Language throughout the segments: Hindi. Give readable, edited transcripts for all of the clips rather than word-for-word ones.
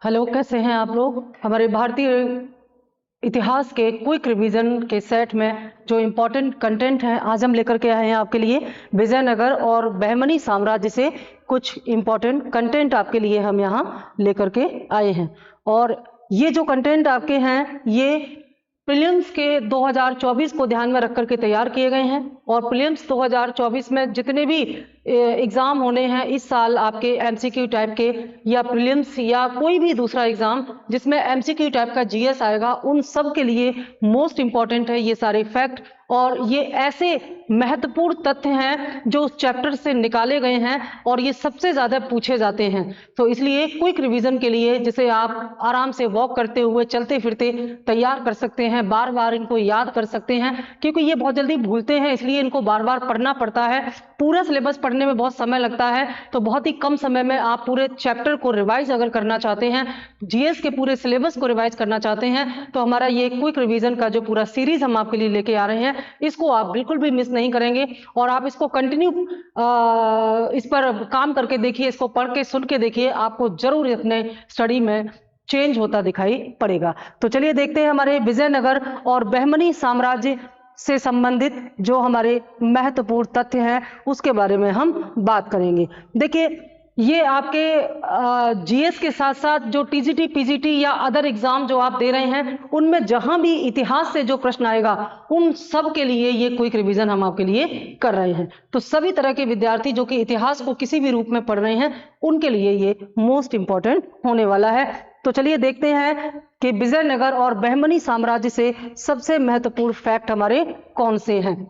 हेलो, कैसे हैं आप लोग। हमारे भारतीय इतिहास के क्विक रिवीजन के सेट में जो इम्पोर्टेंट कंटेंट है आज हम लेकर के आए हैं आपके लिए। विजयनगर और बहमनी साम्राज्य से कुछ इम्पोर्टेंट कंटेंट आपके लिए हम यहाँ लेकर के आए हैं। और ये जो कंटेंट आपके हैं ये प्रीलिम्स के 2024 को ध्यान में रख करके तैयार किए गए हैं। और प्रीलिम्स 2024 में जितने भी एग्ज़ाम होने हैं इस साल आपके एमसीक्यू टाइप के, या प्रीलिम्स या कोई भी दूसरा एग्ज़ाम जिसमें एमसीक्यू टाइप का जीएस आएगा, उन सब के लिए मोस्ट इम्पॉर्टेंट है ये सारे फैक्ट। और ये ऐसे महत्वपूर्ण तथ्य हैं जो उस चैप्टर से निकाले गए हैं और ये सबसे ज़्यादा पूछे जाते हैं। तो इसलिए क्विक रिवीजन के लिए जिसे आप आराम से वॉक करते हुए चलते फिरते तैयार कर सकते हैं, बार बार इनको याद कर सकते हैं, क्योंकि ये बहुत जल्दी भूलते हैं इसलिए इनको बार बार पढ़ना पड़ता है। पूरा सिलेबस पढ़ने में बहुत समय लगता है, तो बहुत ही कम समय में आप पूरे चैप्टर को रिवाइज अगर करना चाहते हैं, जीएस के पूरे सिलेबस को रिवाइज करना चाहते हैं, तो हमारा ये क्विक रिवीजन का जो पूरा सीरीज हम आपके लिए लेके आ रहे हैं इसको आप बिल्कुल भी मिस नहीं करेंगे। और आप इसको कंटिन्यू इस पर काम करके देखिए, इसको पढ़ के सुन के देखिए, आपको जरूर अपने स्टडी में चेंज होता दिखाई पड़ेगा। तो चलिए देखते हैं हमारे विजयनगर और बहमनी साम्राज्य से संबंधित जो हमारे महत्वपूर्ण तथ्य हैं उसके बारे में हम बात करेंगे। देखिए, ये आपके जीएस के साथ साथ जो टीजीटी पीजीटी या अदर एग्जाम जो आप दे रहे हैं उनमें जहां भी इतिहास से जो प्रश्न आएगा उन सब के लिए ये क्विक रिवीजन हम आपके लिए कर रहे हैं। तो सभी तरह के विद्यार्थी जो कि इतिहास को किसी भी रूप में पढ़ रहे हैं उनके लिए ये मोस्ट इंपॉर्टेंट होने वाला है। तो चलिए देखते हैं कि विजयनगर और बहमनी साम्राज्य से सबसे महत्वपूर्ण फैक्ट हमारे कौन से हैं।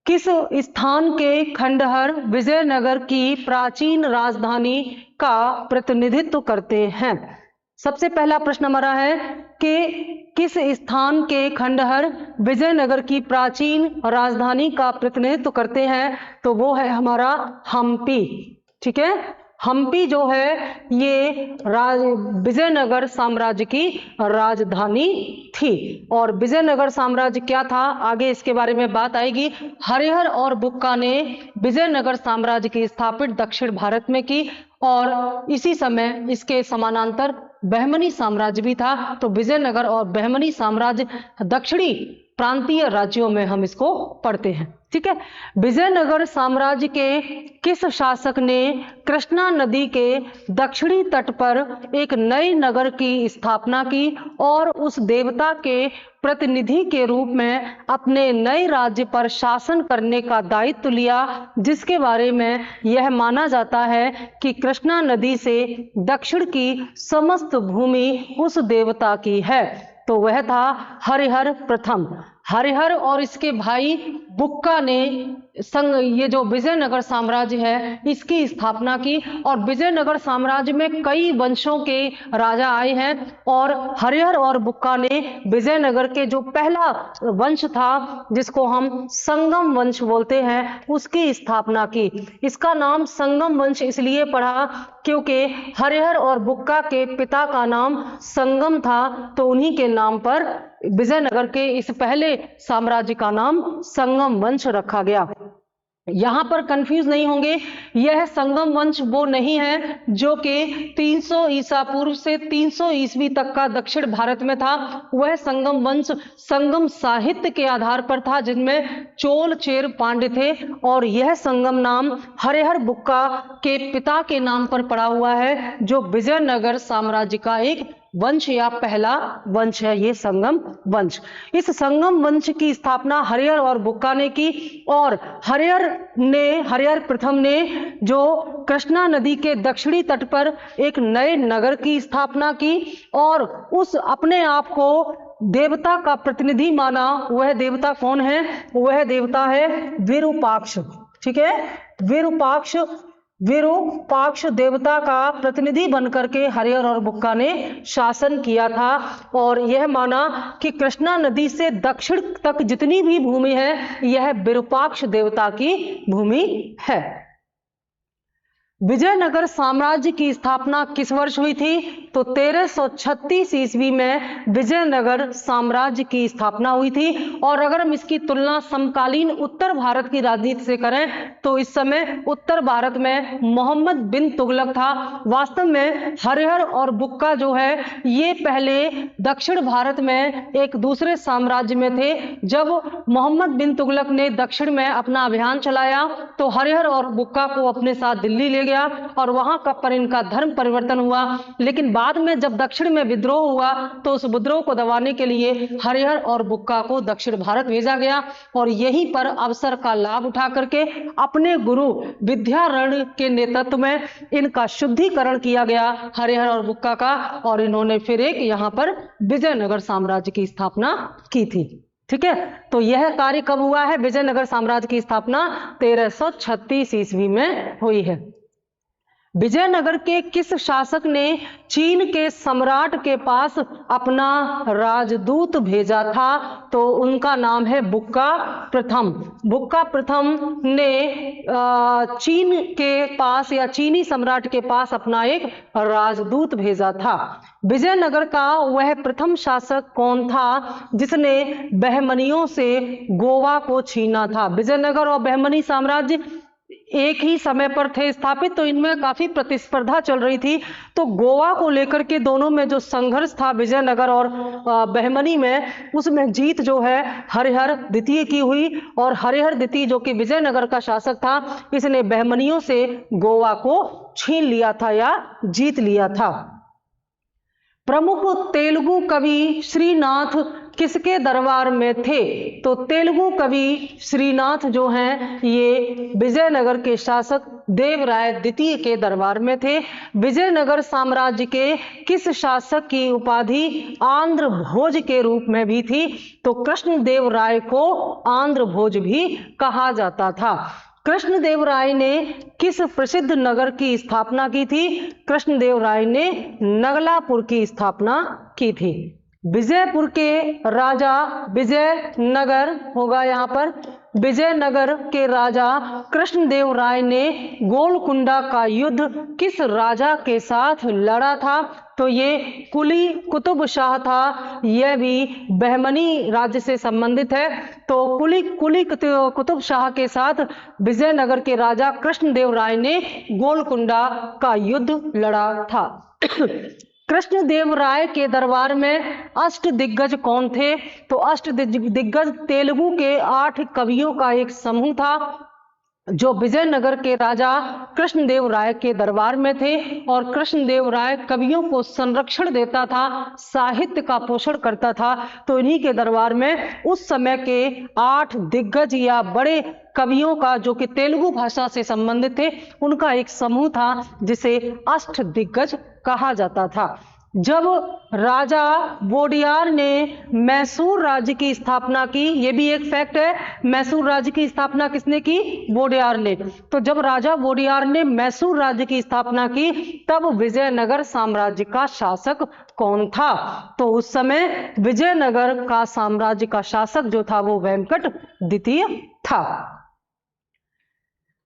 किस स्थान के खंडहर विजयनगर की प्राचीन राजधानी का प्रतिनिधित्व करते हैं। सबसे पहला प्रश्न हमारा है कि किस स्थान के खंडहर विजयनगर की प्राचीन राजधानी का प्रतिनिधित्व करते हैं, तो वो है हमारा हम्पी। ठीक है, हम्पी जो है ये विजयनगर साम्राज्य की राजधानी थी। और विजयनगर साम्राज्य क्या था, आगे इसके बारे में बात आएगी। हरिहर और बुक्का ने विजयनगर साम्राज्य की स्थापित दक्षिण भारत में की और इसी समय इसके समानांतर बहमनी साम्राज्य भी था। तो विजयनगर और बहमनी साम्राज्य दक्षिणी प्रांतीय राज्यों में हम इसको पढ़ते हैं। ठीक है, विजयनगर साम्राज्य के किस शासक ने कृष्णा नदी के दक्षिणी तट पर एक नए नगर की स्थापना की और उस देवता के प्रतिनिधि के रूप में अपने नए राज्य पर शासन करने का दायित्व लिया, जिसके बारे में यह माना जाता है कि कृष्णा नदी से दक्षिण की समस्त भूमि उस देवता की है। तो वह था हरिहर प्रथम। हरिहर और इसके भाई बुक्का ने ये जो विजयनगर साम्राज्य है इसकी स्थापना की। और विजयनगर साम्राज्य में कई वंशों के राजा आए हैं और हरिहर और बुक्का ने विजयनगर के जो पहला वंश था जिसको हम संगम वंश बोलते हैं उसकी स्थापना की। इसका नाम संगम वंश इसलिए पड़ा क्योंकि हरिहर और बुक्का के पिता का नाम संगम था, तो उन्हीं के नाम पर विजयनगर के इस पहले साम्राज्य का नाम संगम वंश रखा गया। यहां पर कंफ्यूज नहीं होंगे, यह संगम वंश वो नहीं है जो कि 300 ईसा पूर्व से 300 ईस्वी तक का दक्षिण भारत में था। वह संगम वंश संगम साहित्य के आधार पर था जिनमें चोल चेर पांड्य थे, और यह संगम नाम हरिहर बुक्का के पिता के नाम पर पड़ा हुआ है जो विजयनगर साम्राज्य का एक वंश या पहला वंश है, ये संगम वंश। इस संगम वंश की स्थापना हरिहर और बुक्का ने की और हरिहर प्रथम ने जो कृष्णा नदी के दक्षिणी तट पर एक नए नगर की स्थापना की और उस अपने आप को देवता का प्रतिनिधि माना। वह देवता कौन है, वह देवता है विरूपाक्ष। ठीक है, विरूपाक्ष देवता का प्रतिनिधि बनकर के हरिहर और बुक्का ने शासन किया था और यह माना कि कृष्णा नदी से दक्षिण तक जितनी भी भूमि है यह विरूपाक्ष देवता की भूमि है। विजयनगर साम्राज्य की स्थापना किस वर्ष हुई थी, तो 1336 ईस्वी में विजयनगर साम्राज्य की स्थापना हुई थी। और अगर हम इसकी तुलना समकालीन उत्तर भारत की राजनीति से करें तो इस समय उत्तर भारत में मोहम्मद बिन तुगलक था। वास्तव में हरिहर और बुक्का जो है ये पहले दक्षिण भारत में एक दूसरे साम्राज्य में थे। जब मोहम्मद बिन तुगलक ने दक्षिण में अपना अभियान चलाया तो हरिहर और बुक्का को अपने साथ दिल्ली ले गया और वहां का पर इनका धर्म परिवर्तन हुआ। लेकिन बाद में जब दक्षिण में विद्रोह हुआ तो उस विद्रोह को दबाने के लिए हरिहर और बुक्का को दक्षिण भारत भेजा गया और यहीं पर अवसर का लाभ उठा करके अपने गुरु विद्यारण्य के नेतृत्व में इनका शुद्धिकरण किया गया हरिहर और बुक्का का, और इन्होंने फिर एक यहाँ पर विजयनगर साम्राज्य की स्थापना की थी। ठीक है, तो यह कार्य कब हुआ है? विजयनगर साम्राज्य की स्थापना 1336 ईस्वी में हुई है। विजयनगर के किस शासक ने चीन के सम्राट के पास अपना राजदूत भेजा था? तो उनका नाम है बुक्का प्रथम। बुक्का प्रथम ने चीन के पास या चीनी सम्राट के पास अपना एक राजदूत भेजा था। विजयनगर का वह प्रथम शासक कौन था जिसने बहमनियों से गोवा को छीना था? विजयनगर और बहमनी साम्राज्य एक ही समय पर थे स्थापित, तो इनमें काफी प्रतिस्पर्धा चल रही थी। तो गोवा को लेकर के दोनों में जो संघर्ष था विजयनगर और बहमनी में, उसमें जीत जो है हरिहर द्वितीय की हुई। और हरिहर द्वितीय जो कि विजयनगर का शासक था, इसने बहमनियों से गोवा को छीन लिया था या जीत लिया था। प्रमुख तेलुगु कवि श्रीनाथ किसके दरबार में थे? तो तेलुगु कवि श्रीनाथ जो हैं ये विजयनगर के शासक देवराय द्वितीय के दरबार में थे। विजयनगर साम्राज्य के किस शासक की उपाधि आंध्र भोज के रूप में भी थी? तो कृष्णदेव राय को आंध्र भोज भी कहा जाता था। कृष्णदेव राय ने किस प्रसिद्ध नगर की स्थापना की थी? कृष्णदेव राय ने नगलापुर की स्थापना की थी। विजयपुर के राजा विजयनगर होगा यहाँ पर, विजयनगर के राजा कृष्णदेव राय ने गोलकुंडा का युद्ध किस राजा के साथ लड़ा था? तो ये कुली कुतुब शाह था। यह भी बहमनी राज्य से संबंधित है। तो कुली कुतुब शाह के साथ विजयनगर के राजा कृष्णदेव राय ने गोलकुंडा का युद्ध लड़ा था। कृष्णदेव राय के दरबार में अष्ट दिग्गज कौन थे? तो अष्ट दिग्गज तेलुगु के 8 कवियों का एक समूह था जो विजयनगर के राजा कृष्णदेव राय के दरबार में थे। और कृष्णदेव राय कवियों को संरक्षण देता था, साहित्य का पोषण करता था। तो इन्हीं के दरबार में उस समय के 8 दिग्गज या बड़े कवियों का, जो कि तेलुगु भाषा से संबंधित थे, उनका एक समूह था जिसे अष्ट दिग्गज कहा जाता था। जब राजा वोडियार ने मैसूर राज्य की स्थापना की, ये भी एक फैक्ट है, मैसूर राज्य की स्थापना किसने की? वोडियार ने। तो जब राजा वोडियार ने मैसूर राज्य की स्थापना की तब विजयनगर साम्राज्य का शासक कौन था? तो उस समय विजयनगर का साम्राज्य का शासक जो था वो वेंकट द्वितीय था।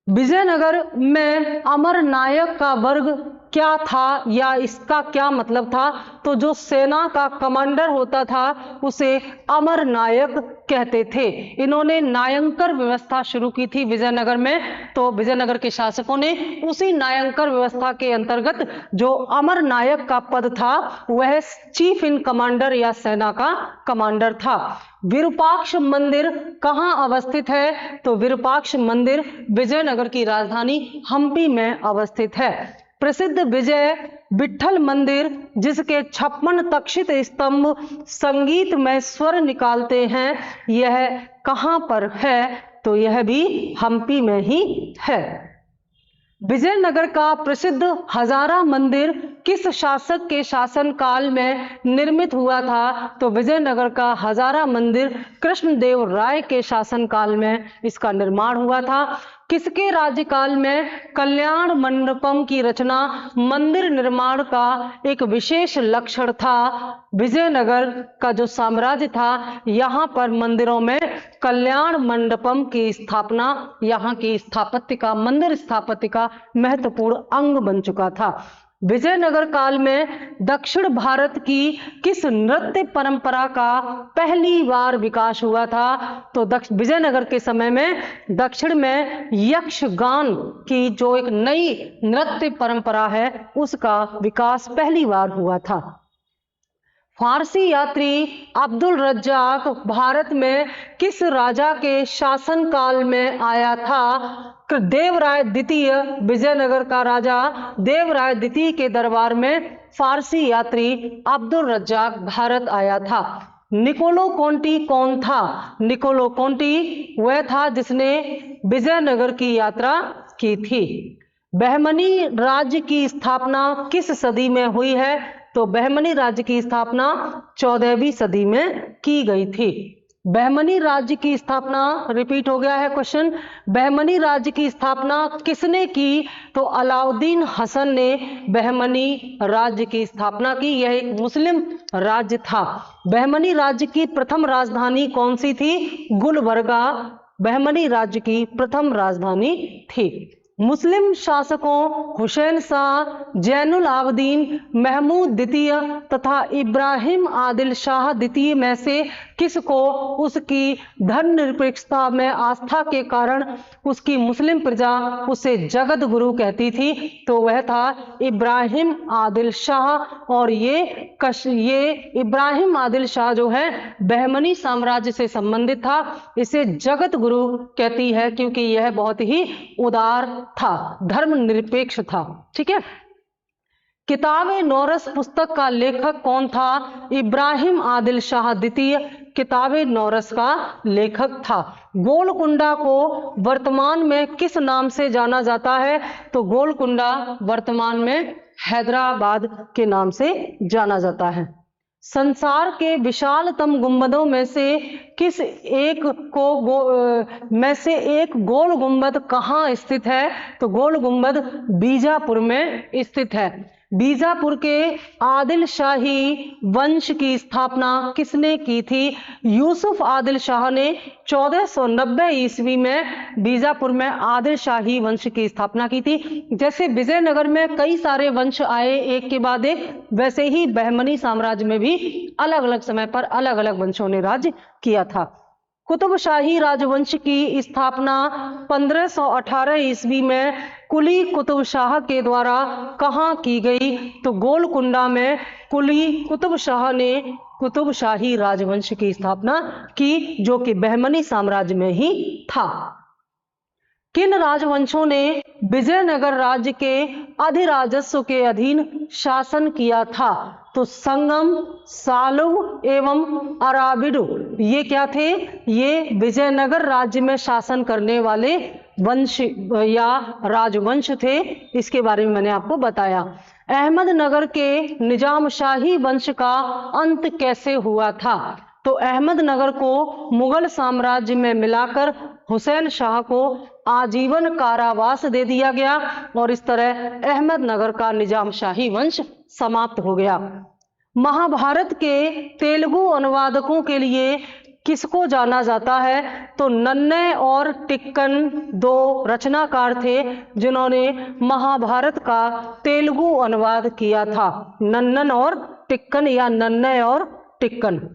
विजयनगर में अमर नायक का वर्ग क्या था या इसका क्या मतलब था? तो जो सेना का कमांडर होता था उसे अमर नायक कहते थे। इन्होंने नायंकर व्यवस्था शुरू की थी विजयनगर में। तो विजयनगर के शासकों ने उसी नायंकर व्यवस्था के अंतर्गत जो अमर नायक का पद था वह चीफ इन कमांडर या सेना का कमांडर था। विरूपाक्ष मंदिर कहाँ अवस्थित है? तो विरूपाक्ष मंदिर विजयनगर की राजधानी हम्पी में अवस्थित है। प्रसिद्ध विजय विठ्ठल मंदिर जिसके 56 तक्षित स्तंभ संगीत में स्वर निकालते हैं, यह कहाँ पर है? तो यह भी हम्पी में ही है। विजयनगर का प्रसिद्ध हजारा मंदिर किस शासक के शासनकाल में निर्मित हुआ था? तो विजयनगर का हजारा मंदिर कृष्णदेव राय के शासनकाल में इसका निर्माण हुआ था। किसके राज्यकाल में कल्याण मंडपम की रचना मंदिर निर्माण का एक विशेष लक्षण था? विजयनगर का जो साम्राज्य था यहाँ पर मंदिरों में कल्याण मंडपम की स्थापना यहाँ की स्थापत्य का, मंदिर स्थापत्य का महत्वपूर्ण अंग बन चुका था। विजयनगर काल में दक्षिण भारत की किस नृत्य परंपरा का पहली बार विकास हुआ था? तो विजयनगर के समय में दक्षिण में यक्षगान की जो एक नई नृत्य परंपरा है उसका विकास पहली बार हुआ था। फारसी यात्री अब्दुल रज्जाक भारत में किस राजा के शासन काल में आया था? देवराय द्वितीय, विजयनगर का राजा देवराय द्वितीय के दरबार में फारसी यात्री अब्दुल रज्जाक भारत आया था। निकोलो कोंटी कौन था? निकोलो कोंटी वह था जिसने विजयनगर की यात्रा की थी। बहमनी राज्य की स्थापना किस सदी में हुई है? तो बहमनी राज्य की स्थापना 14वीं सदी में की गई थी। बहमनी राज्य की स्थापना, रिपीट हो गया है क्वेश्चन, बहमनी राज्य की स्थापना किसने की? तो अलाउद्दीन हसन ने बहमनी राज्य की स्थापना की। यह एक मुस्लिम राज्य था। बहमनी राज्य की प्रथम राजधानी कौन सी थी? गुलबर्गा बहमनी राज्य की प्रथम राजधानी थी। मुस्लिम शासकों हुसैन शाह, जैनुल आबदीन, महमूद द्वितीय तथा इब्राहिम आदिल शाह द्वितीय में से किसको उसकी धर्मनिरपेक्षता में आस्था के कारण उसकी मुस्लिम प्रजा उसे जगत गुरु कहती थी? तो वह था इब्राहिम आदिल शाह। और ये इब्राहिम आदिल शाह जो है बहमनी साम्राज्य से संबंधित था। इसे जगत गुरु कहती है क्योंकि यह बहुत ही उदार था, धर्मनिरपेक्ष था। ठीक है। किताबे नौरस पुस्तक का लेखक कौन था? इब्राहिम आदिल शाह द्वितीय किताबे नौरस का लेखक था। गोलकुंडा को वर्तमान में किस नाम से जाना जाता है? तो गोलकुंडा वर्तमान में हैदराबाद के नाम से जाना जाता है। संसार के विशालतम गुंबदों में से किस एक गोल गुंबद कहाँ स्थित है? तो गोल गुंबद बीजापुर में स्थित है। बीजापुर के आदिल शाही वंश की स्थापना किसने की थी? यूसुफ आदिल शाह ने 1490 ईस्वी में बीजापुर में आदिल शाही वंश की स्थापना की थी। जैसे विजयनगर में कई सारे वंश आए एक के बाद एक, वैसे ही बहमनी साम्राज्य में भी अलग अलग समय पर अलग अलग वंशों ने राज्य किया था। कुतुबशाही राजवंश की स्थापना 1518 ईस्वी में कुली कुतुब शाह के द्वारा कहाँ की गई? तो गोलकुंडा में कुली कुतुब शाह ने कुतुबशाही राजवंश की स्थापना की, जो कि बहमनी साम्राज्य में ही था। किन राजवंशों ने विजयनगर राज्य के अधिराजस्व के अधीन शासन किया था? तो संगम, सालुव एवं अराबिडु ये क्या थे? ये विजयनगर राज्य में शासन करने वाले वंश या राजवंश थे। इसके बारे में मैंने आपको बताया। अहमदनगर के निजामशाही वंश का अंत कैसे हुआ था? तो अहमदनगर को मुगल साम्राज्य में मिलाकर हुसैन शाह को आजीवन कारावास दे दिया गया और इस तरह अहमदनगर का निजामशाही वंश समाप्त हो गया। महाभारत के तेलुगु अनुवादकों के लिए किसको जाना जाता है? तो नन्ने और टिक्कन दो रचनाकार थे जिन्होंने महाभारत का तेलुगु अनुवाद किया था। नन्नन और टिक्कन या नन्ने और टिक्कन।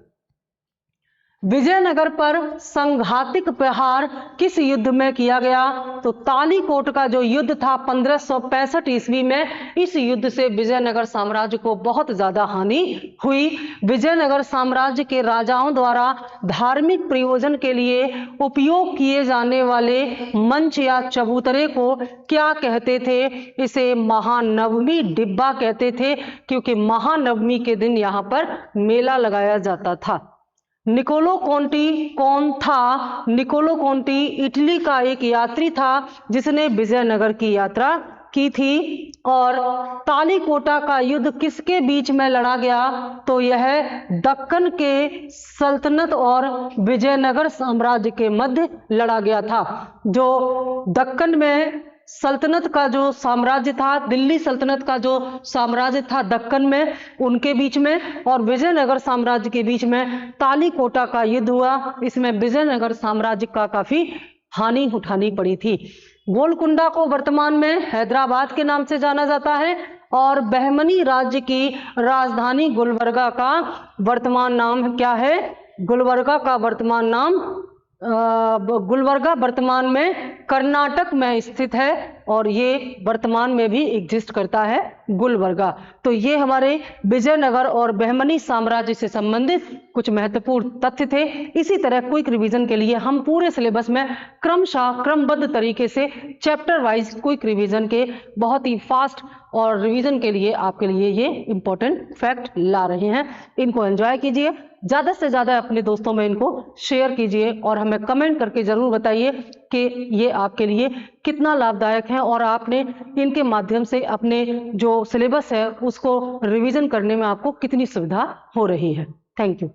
विजयनगर पर संघातिक प्रहार किस युद्ध में किया गया? तो तालीकोट का जो युद्ध था 1565 ईस्वी में, इस युद्ध से विजयनगर साम्राज्य को बहुत ज्यादा हानि हुई। विजयनगर साम्राज्य के राजाओं द्वारा धार्मिक प्रयोजन के लिए उपयोग किए जाने वाले मंच या चबूतरे को क्या कहते थे? इसे महानवमी डिब्बा कहते थे, क्योंकि महानवमी के दिन यहाँ पर मेला लगाया जाता था। निकोलो कोंटी कौन था? निकोलो कोंटी इटली का एक यात्री था जिसने विजयनगर की यात्रा की थी। और तालीकोटा का युद्ध किसके बीच में लड़ा गया? तो यह दक्कन के सल्तनत और विजयनगर साम्राज्य के मध्य लड़ा गया था। जो दक्कन में सल्तनत का जो साम्राज्य था, दिल्ली सल्तनत का जो साम्राज्य था दक्कन में, उनके बीच में और विजयनगर साम्राज्य के बीच में तालीकोटा का युद्ध हुआ। इसमें विजयनगर साम्राज्य का काफी हानि उठानी पड़ी थी। गोलकुंडा को वर्तमान में हैदराबाद के नाम से जाना जाता है और बहमनी राज्य की राजधानी गुलबर्गा का वर्तमान नाम क्या है? गुलबर्गा का वर्तमान नाम गुलबर्गा वर्तमान में कर्नाटक में स्थित है और ये वर्तमान में भी एग्जिस्ट करता है गुलबर्गा। तो ये हमारे विजयनगर और बहमनी साम्राज्य से संबंधित कुछ महत्वपूर्ण तथ्य थे। इसी तरह क्विक रिवीजन के लिए हम पूरे सिलेबस में क्रमशः क्रमबद्ध तरीके से चैप्टर वाइज क्विक रिवीजन के बहुत ही फास्ट और रिवीजन के लिए आपके लिए ये इंपॉर्टेंट फैक्ट ला रहे हैं। इनको एंजॉय कीजिए, ज़्यादा से ज़्यादा अपने दोस्तों में इनको शेयर कीजिए और हमें कमेंट करके ज़रूर बताइए कि ये आपके लिए कितना लाभदायक है और आपने इनके माध्यम से अपने जो सिलेबस है उसको रिवीजन करने में आपको कितनी सुविधा हो रही है। Thank you.